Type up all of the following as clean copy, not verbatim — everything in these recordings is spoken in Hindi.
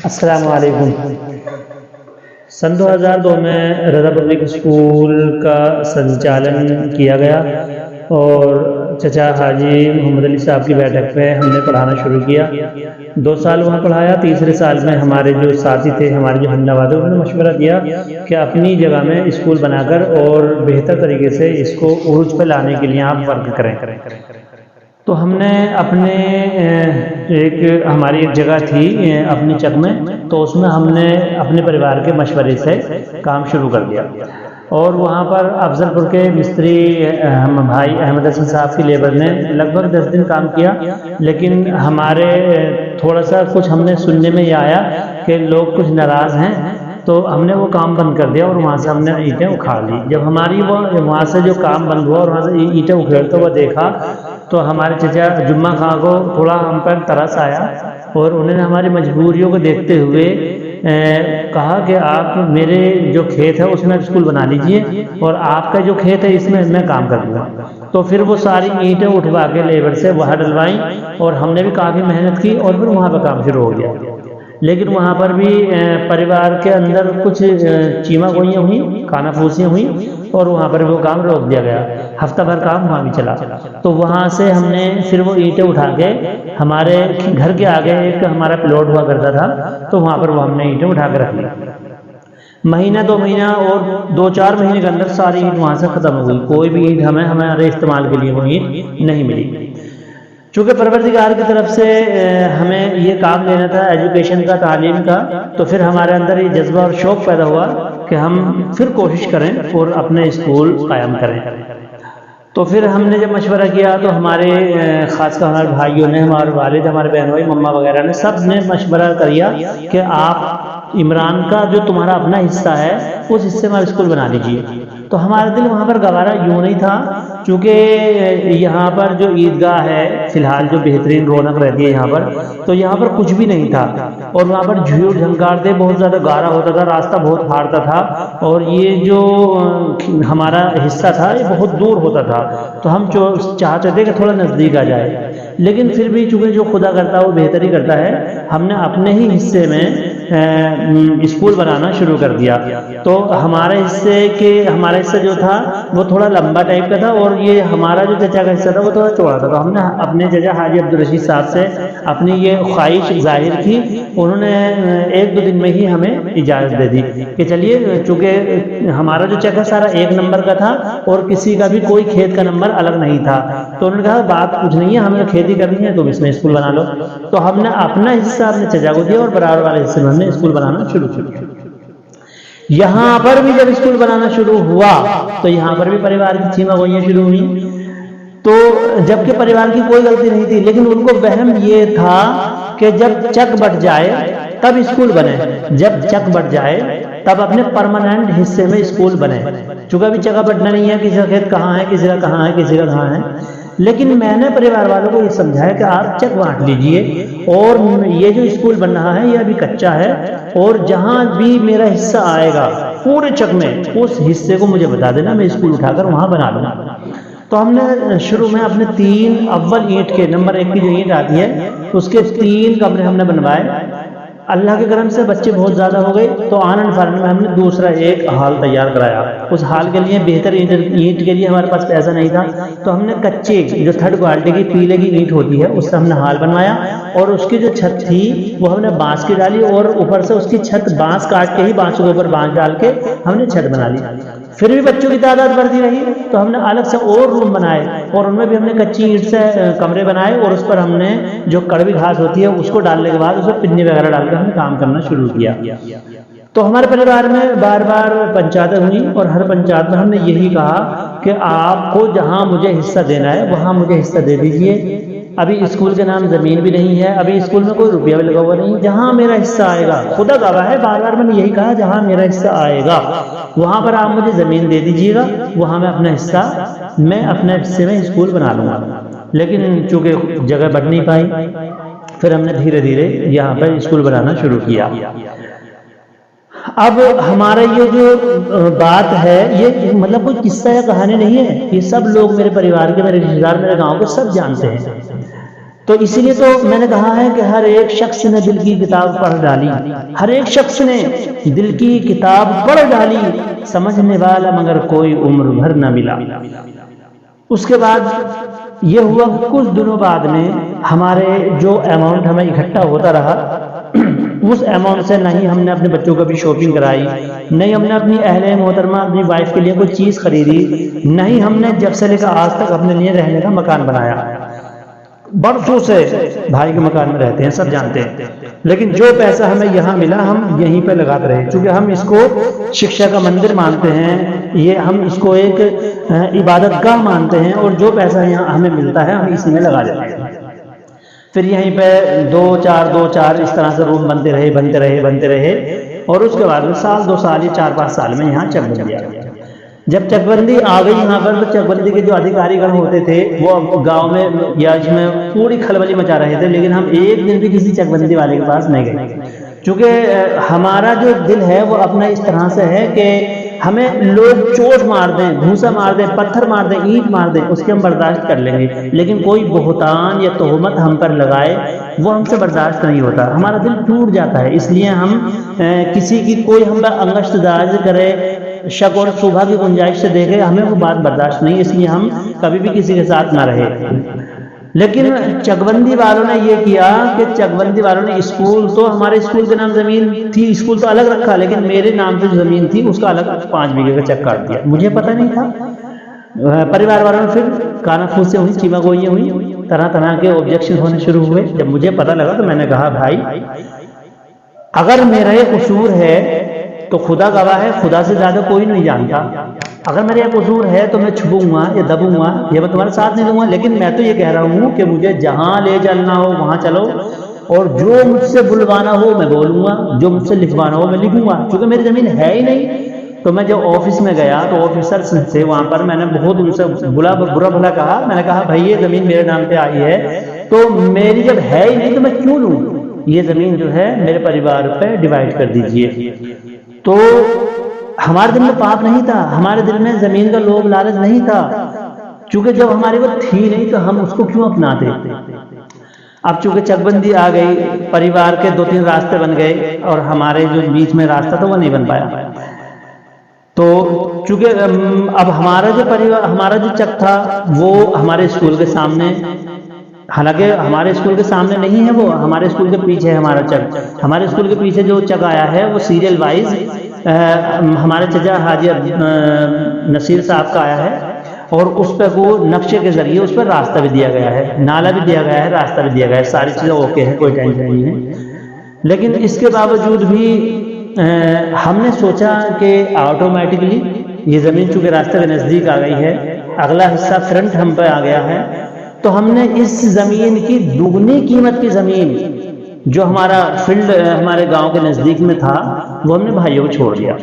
अस्सलाम वालेकुम। सन 2002 में रज़ा पब्लिक स्कूल का संचालन किया गया और चचा हाजी मोहम्मद अली साहब की बैठक में हमने पढ़ाना शुरू किया। 2 साल वहाँ पढ़ाया। तीसरे साल में हमारे जो साथी थे, हमारे जो हमनवाद, उन्होंने मशवरा दिया कि अपनी जगह में स्कूल बनाकर और बेहतर तरीके से इसको उरूज पर लाने के लिए आप वर्क करें। तो हमने अपने एक हमारी एक जगह थी अपनी चक में, तो उसमें हमने अपने परिवार के मशवरे से काम शुरू कर दिया और वहाँ पर अफजलपुर के मिस्त्री हम भाई अहमद हसन साहब की लेबर ने लगभग 10 दिन काम किया, लेकिन हमारे थोड़ा सा कुछ हमने सुनने में ये आया कि लोग कुछ नाराज़ हैं, तो हमने वो काम बंद कर दिया और वहाँ से हमने ईंटें उखाड़ ली। जब हमारी वो वहाँ से जो काम बंद हुआ और वहाँ से ईंटें उखेड़ते हुए देखा तो हमारे चचा जुम्मा खां को थोड़ा हम पर तरस आया और उन्होंने हमारी मजबूरियों को देखते हुए कहा कि आप मेरे जो खेत है उसमें स्कूल बना लीजिए और आपका जो खेत है इसमें मैं काम कर दूँगा। तो फिर वो सारी ईंटें उठवा के लेबर से वहाँ डलवाई और हमने भी काफ़ी मेहनत की और फिर वहाँ पर काम शुरू हो गया। लेकिन वहाँ पर भी परिवार के अंदर कुछ चीमा गोइयाँ हुई, कानाफूसियाँ हुई और वहाँ पर वो काम रोक दिया गया। हफ्ता भर काम वहाँ भी चला। तो वहाँ से हमने फिर वो ईंटें उठा के हमारे घर के आगे एक हमारा प्लॉट हुआ करता था, तो वहाँ पर वो हमने ईंटें उठा के रख ली। महीना 2 महीना और 2-4 महीने के अंदर सारी ईंट वहाँ से ख़त्म हो गई। कोई भी ईंट हमारे इस्तेमाल के लिए वो ईंट नहीं मिली। चूँकि परवरदिगार की तरफ से हमें ये काम लेना था एजुकेशन का, तालीम का, तो फिर हमारे अंदर ये जज्बा और शौक़ पैदा हुआ कि हम फिर कोशिश करें और अपने स्कूल कायम करें। तो फिर हमने जब मशवरा किया तो हमारे ख़ासकर हमारे भाइयों ने, हमारे वालिद, हमारे बहन भाई, मम्मा वगैरह ने, सब ने मशवरा किया कि आप इमरान का जो तुम्हारा अपना हिस्सा है उस हिस्से में स्कूल बना लीजिए। तो हमारा दिल वहाँ पर गवारा यूँ नहीं था, चूँकि यहाँ पर जो ईदगाह है फ़िलहाल जो बेहतरीन रौनक रहती है यहाँ पर, तो यहाँ पर कुछ भी नहीं था और वहाँ पर झूठ झंकारते बहुत ज़्यादा गारा होता था, रास्ता बहुत हारता था और ये जो हमारा हिस्सा था ये बहुत दूर होता था। तो हम चाहते थे कि थोड़ा नज़दीक आ जाए, लेकिन फिर भी चूँकि जो खुदा करता है वो बेहतर ही करता है, हमने अपने ही हिस्से में स्कूल बनाना शुरू कर दिया। तो हमारा हिस्सा जो था वो थोड़ा लंबा टाइप का था और ये हमारा जो चचा का हिस्सा था वो थोड़ा चौड़ा था। तो हमने अपने चचा हाजी अब्दुल रशीद साहब से अपनी ये ख्वाहिश जाहिर की। उन्होंने 1-2 दिन में ही हमें इजाज़त दे दी कि चलिए, चूँकि हमारा जो चक है सारा 1 नंबर का था और किसी का भी कोई खेत का नंबर अलग नहीं था। तो उन्होंने कहा बात कुछ नहीं है, हमें खेती करनी है, तुम इसमें स्कूल बना लो। तो हमने अपना हिस्सा अपने चचा को दिया और बराबर वाले हिस्से में हमने स्कूल बनाना शुरू किया। यहाँ पर भी जब स्कूल बनाना शुरू हुआ तो यहाँ पर भी परिवार की चीमा गोइयाँ शुरू हुई। तो जबकि परिवार की कोई गलती नहीं थी, लेकिन उनको वहम ये था कि जब चक बढ़ जाए तब स्कूल बने, जब चक बढ़ जाए तब अपने परमानेंट हिस्से में स्कूल बने। चूँकि अभी जगह बढ़ना नहीं है, किसी का खेत कहाँ है, किसी का कहाँ है, किसी का कहाँ है। लेकिन मैंने परिवार वालों को ये समझाया कि आप चक बांट लीजिए और ये जो स्कूल बन रहा है ये अभी कच्चा है और जहाँ भी मेरा हिस्सा आएगा पूरे चक में उस हिस्से को मुझे बता देना, मैं स्कूल उठाकर वहाँ बना लूँगा। तो हमने शुरू में अपने 3 अव्वल ईंट के नंबर 1 की जो ईंट आती है उसके 3 कमरे हमने बनवाए। अल्लाह के करम से बच्चे बहुत ज़्यादा हो गए तो आनंद फानन में हमने दूसरा एक हाल तैयार कराया। उस हाल के लिए बेहतर ईंट के लिए हमारे पास पैसा नहीं था, तो हमने कच्चे जो 3rd क्वालिटी की पीले की ईंट होती है उससे हमने हाल बनवाया और उसकी जो छत थी वो हमने बांस की डाली और ऊपर से उसकी छत बांस काट के ही बांसों के ऊपर बांस डाल के हमने छत बना ली। फिर भी बच्चों की तादाद बढ़ती रही तो हमने अलग से और रूम बनाए और उनमें भी हमने कच्ची ईंट से कमरे बनाए और उस पर हमने जो कड़वी घास होती है उसको डालने के बाद उसमें पिन्नी वगैरह डालकर हमने काम करना शुरू किया। तो हमारे परिवार में बार बार पंचायतें हुई और हर पंचायत में हमने यही कहा कि आपको जहाँ मुझे हिस्सा देना है वहाँ मुझे हिस्सा दे दीजिए। अभी स्कूल के नाम ज़मीन भी नहीं है, अभी स्कूल में कोई रुपया भी लगा हुआ नहीं, जहाँ मेरा हिस्सा आएगा, खुदा गवाह है बार बार मैंने यही कहा, जहाँ मेरा हिस्सा आएगा वहाँ पर आप मुझे ज़मीन दे दीजिएगा, वहाँ मैं अपने हिस्से में स्कूल बना लूँगा। लेकिन चूँकि जगह बढ़ नहीं पाई फिर हमने धीरे धीरे यहाँ पर स्कूल बनाना शुरू किया। अब हमारा ये जो बात है ये मतलब कोई किस्सा या कहानी नहीं है, ये सब लोग मेरे परिवार के, मेरे रिश्तेदार, मेरे गांव के सब जानते हैं। तो इसीलिए तो मैंने कहा है कि हर एक शख्स ने दिल की किताब पढ़ डाली, हर एक शख्स ने दिल की किताब पढ़ डाली, समझने वाला मगर कोई उम्र भर न मिला। उसके बाद ये हुआ, कुछ दिनों बाद में हमारे जो अमाउंट हमें इकट्ठा होता रहा, उस अमाउंट से नहीं हमने अपने बच्चों को भी शॉपिंग कराई, नहीं हमने अपनी अहले मोहतरमा अपनी वाइफ के लिए कोई चीज़ खरीदी, नहीं हमने जब से लेकर आज तक अपने लिए रहने का मकान बनाया। बरसों से भाई के मकान में रहते हैं, सब जानते हैं, लेकिन जो पैसा हमें यहाँ मिला हम यहीं पे लगाते रहे, क्योंकि हम इसको शिक्षा का मंदिर मानते हैं, ये हम इसको एक इबादत गाह मानते हैं, और जो पैसा यहाँ हमें मिलता है हम इसी में लगा देते हैं। फिर यहीं पे दो चार इस तरह से रूम बनते रहे, और उसके बाद में साल 2 साल या 4-5 साल में यहाँ चकबंदी आ गई। जब चकबंदी आ गई यहाँ पर, तो चकबंदी के जो अधिकारीगण होते थे वो गांव में या इसमें पूरी खलबली मचा रहे थे, लेकिन हम एक दिन भी किसी चकबंदी वाले के पास नहीं गए, क्योंकि हमारा जो दिल है वो अपना इस तरह से है कि हमें लोग चोट मार दें, घूसा मार दें, पत्थर मार दें, ईंट मार दें, उसके हम बर्दाश्त कर लेंगे, लेकिन कोई बहुतान या तोहमत हम पर लगाए वो हमसे बर्दाश्त नहीं होता, हमारा दिल टूट जाता है। इसलिए हम किसी की कोई हम पर अंगश्तदाज करे, शक और शुबा की गुंजाइश से देखे, हमें वो बात बर्दाश्त नहीं, इसलिए हम कभी भी किसी के साथ ना रहे। लेकिन चकबंदी वालों ने ये किया कि चकबंदी वालों ने स्कूल, तो हमारे स्कूल के नाम जमीन थी, स्कूल तो अलग रखा, लेकिन मेरे नाम पे जमीन थी उसका अलग 5 बीघे का चेक काट दिया, मुझे पता नहीं था। परिवार वालों ने फिर कानाफूस से हुई, चीमागोइयाँ हुई, तरह तरह के ऑब्जेक्शन होने शुरू हुए। जब मुझे पता लगा तो मैंने कहा भाई अगर मेरा ये कसूर है तो खुदा गवाह है, खुदा से ज्यादा कोई नहीं जानता, अगर मेरा ये कसूर है तो मैं छुपूंगा या दबूंगा, ये मैं तुम्हारे साथ नहीं दूंगा, लेकिन मैं तो ये कह रहा हूँ कि मुझे जहां ले चलना हो वहां चलो, और जो मुझसे बुलवाना हो मैं बोलूंगा, जो मुझसे लिखवाना हो मैं लिखूंगा, क्योंकि मेरी जमीन है ही नहीं। तो मैं जब ऑफिस में गया तो ऑफिसर से वहां पर मैंने बहुत उनसे बुरा भला कहा, मैंने कहा भाई ये जमीन मेरे नाम पे आई है, तो मेरी जब है ही नहीं तो मैं क्यों लूं, ये जमीन जो है मेरे परिवार पे डिवाइड कर दीजिए। तो हमारे दिल में पाप नहीं था, हमारे दिल में जमीन का लोभ लालच नहीं था, क्योंकि जब हमारे को थी नहीं तो हम उसको क्यों अपनाते। अब चूंकि चकबंदी आ गई, परिवार के 2-3 रास्ते बन गए, और हमारे जो बीच में रास्ता था वो नहीं बन पाया। तो चूंकि अब हमारा जो परिवार, हमारा जो चक था वो हमारे स्कूल के सामने, हालांकि हमारे स्कूल के सामने नहीं है, वो हमारे स्कूल के पीछे है हमारा चक। हमारे स्कूल के पीछे जो चक आया है वो सीरियल वाइज हमारे चचा हाजी नसीर साहब का आया है, और उस पर वो नक्शे के जरिए उस पर रास्ता भी दिया गया है, नाला भी दिया गया है, रास्ता भी दिया गया है, सारी चीज़ें ओके है, कोई टेंशन नहीं है। लेकिन इसके बावजूद भी हमने सोचा कि ऑटोमेटिकली ये ज़मीन चूँकि रास्ते के नज़दीक आ गई है, अगला हिस्सा फ्रंट हम पे आ गया है, तो हमने इस ज़मीन की दुगनी कीमत की ज़मीन जो हमारा फील्ड हमारे गांव के नज़दीक में था वो हमने भाइयों को छोड़ दिया,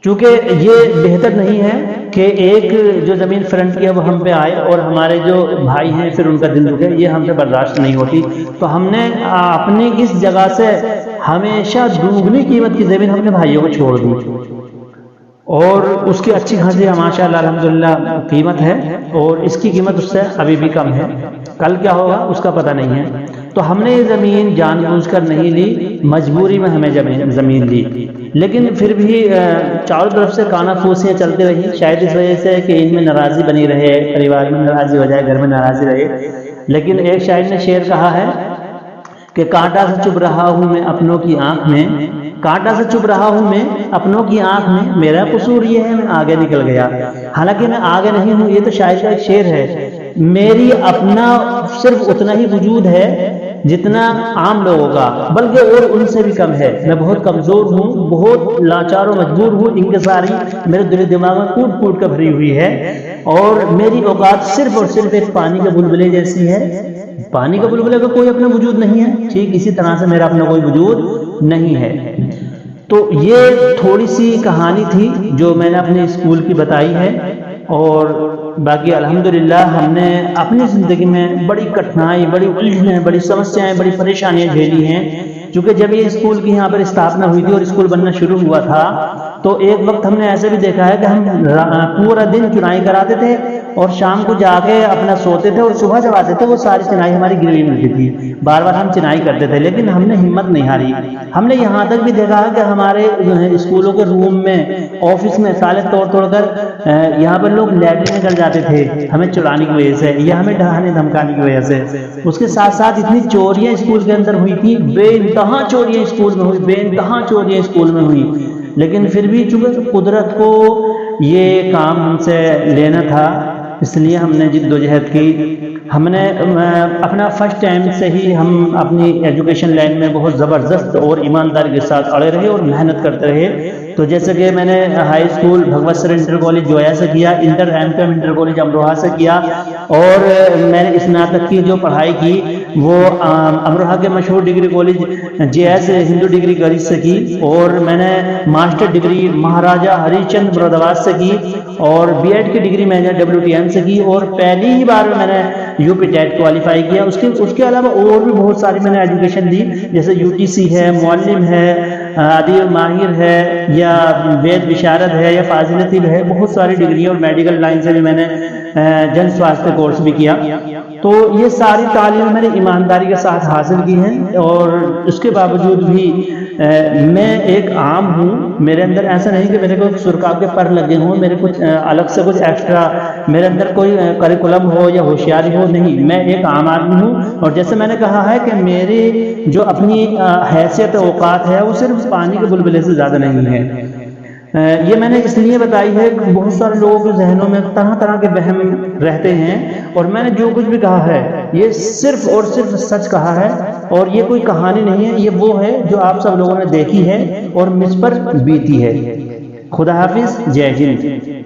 क्योंकि ये बेहतर नहीं है कि एक जो ज़मीन फ्रंट की है वो हम पे आए और हमारे जो भाई हैं फिर उनका दिल दुखे, ये हमसे बर्दाश्त नहीं होती। तो हमने अपनी इस जगह से हमेशा दुगनी कीमत की ज़मीन हमने भाइयों को छोड़ दी, और उसकी अच्छी खासी माशाअल्लाह अल्हम्दुलिल्लाह कीमत है, और इसकी कीमत उससे अभी भी कम है, कल क्या होगा उसका पता नहीं है। तो हमने ये ज़मीन जानबूझकर नहीं ली, मजबूरी में हमें ज़मीन ली, लेकिन फिर भी चारों तरफ से कानाफूसियाँ चलती रही, शायद इस वजह से कि इनमें नाराज़ी बनी रहे, परिवार में नाराज़ी हो जाए, घर में नाराज़ी रहे। लेकिन एक शायर ने शेर कहा है कि कांटा से चुभ रहा हूँ मैं अपनों की आंख में, कांटा से चुभ रहा हूँ मैं अपनों की आंख में, मेरा कसूर ये है मैं आगे निकल गया। हालांकि मैं आगे नहीं हूँ, ये तो शायद का एक शेर है, मेरी अपना सिर्फ उतना ही वजूद है जितना आम लोगों का, बल्कि और उनसे भी कम है। मैं बहुत कमजोर हूँ, बहुत लाचार और मजबूर हूँ, इनके सारी मेरे दिल दिमाग में कूट कूट कर भरी हुई है, और मेरी औकात सिर्फ और सिर्फ एक पानी के बुलबुले जैसी है। पानी के बुलबुले का कोई अपना वजूद नहीं है, ठीक इसी तरह से मेरा अपना कोई वजूद नहीं है। तो ये थोड़ी सी कहानी थी जो मैंने अपने स्कूल की बताई है, और बाकी अल्हम्दुलिल्लाह हमने अपनी ज़िंदगी में बड़ी कठिनाई, बड़ी उलझनें, बड़ी समस्याएं, बड़ी परेशानियां झेली हैं। क्योंकि जब ये स्कूल की यहाँ पर स्थापना हुई थी और स्कूल बनना शुरू हुआ था, तो एक वक्त हमने ऐसे भी देखा है कि हम पूरा दिन चुनाई कराते थे और शाम को जाके अपना सोते थे और सुबह जब आते थे वो सारी चिनाई हमारी गिरी मिलती थी। बार बार हम चिनाई करते थे, लेकिन हमने हिम्मत नहीं हारी। हमने यहाँ तक भी देखा कि हमारे स्कूलों के रूम में, ऑफिस में ताले तोड़ तोड़ कर यहाँ पर लोग लाइब्रेरी में कर जाते थे, हमें चुराने की वजह से या हमें डराने धमकाने की वजह से। उसके साथ साथ इतनी चोरियां स्कूल के अंदर हुई थी, बेइंतहा चोरियां स्कूल में हुई, बेइंतहा चोरियां स्कूल में हुई। लेकिन फिर भी चूंकि कुदरत को ये काम हमसे लेना था, इसलिए हमने जिद्दोजहद की। हमने अपना फर्स्ट टाइम से ही हम अपनी एजुकेशन लाइन में बहुत ज़बरदस्त और ईमानदारी के साथ अड़े रहे और मेहनत करते रहे। तो जैसे कि मैंने हाई स्कूल भगवत सर इंटर कॉलेज जोया से किया, inter MPM inter college Amroha से किया, और मैंने स्नातक की जो पढ़ाई की वो अमरोहा के मशहूर degree college JS Hindu degree college से की, और मैंने मास्टर डिग्री महाराजा हरिश्चंद्र मुरादाबाद से की, और बीएड की डिग्री मैंने WTM से की, और पहली ही बार मैंने यूपी टेट क्वालिफाई किया। उसके अलावा और भी बहुत सारी मैंने एजुकेशन दी, जैसे UTC है, मुअल्लिम है, आदिल माहिर है, या वेद विशारद है, या फाजिलती है, बहुत सारी डिग्री, और मेडिकल लाइन से भी मैंने जन स्वास्थ्य कोर्स भी किया। तो ये सारी तालीम मैंने ईमानदारी के साथ हासिल की हैं, और उसके बावजूद भी मैं एक आम हूँ। मेरे अंदर ऐसा नहीं कि मेरे को सुरकाब के पर लगे हों, मेरे कुछ अलग से कुछ एक्स्ट्रा मेरे अंदर कोई करिकुलम हो या होशियारी हो, नहीं, मैं एक आम आदमी हूँ। और जैसे मैंने कहा है कि मेरी जो अपनी हैसियत औकात है वो सिर्फ पानी के बुलबुले से ज़्यादा नहीं है। ये मैंने इसलिए बताई है कि बहुत सारे लोगों के जहनों में तरह तरह के वहम रहते हैं, और मैंने जो कुछ भी कहा है ये सिर्फ और सिर्फ सच कहा है, और ये कोई कहानी नहीं है, ये वो है जो आप सब लोगों ने देखी है और मुझ पर बीती है। खुदा हाफिज, जय हिंद।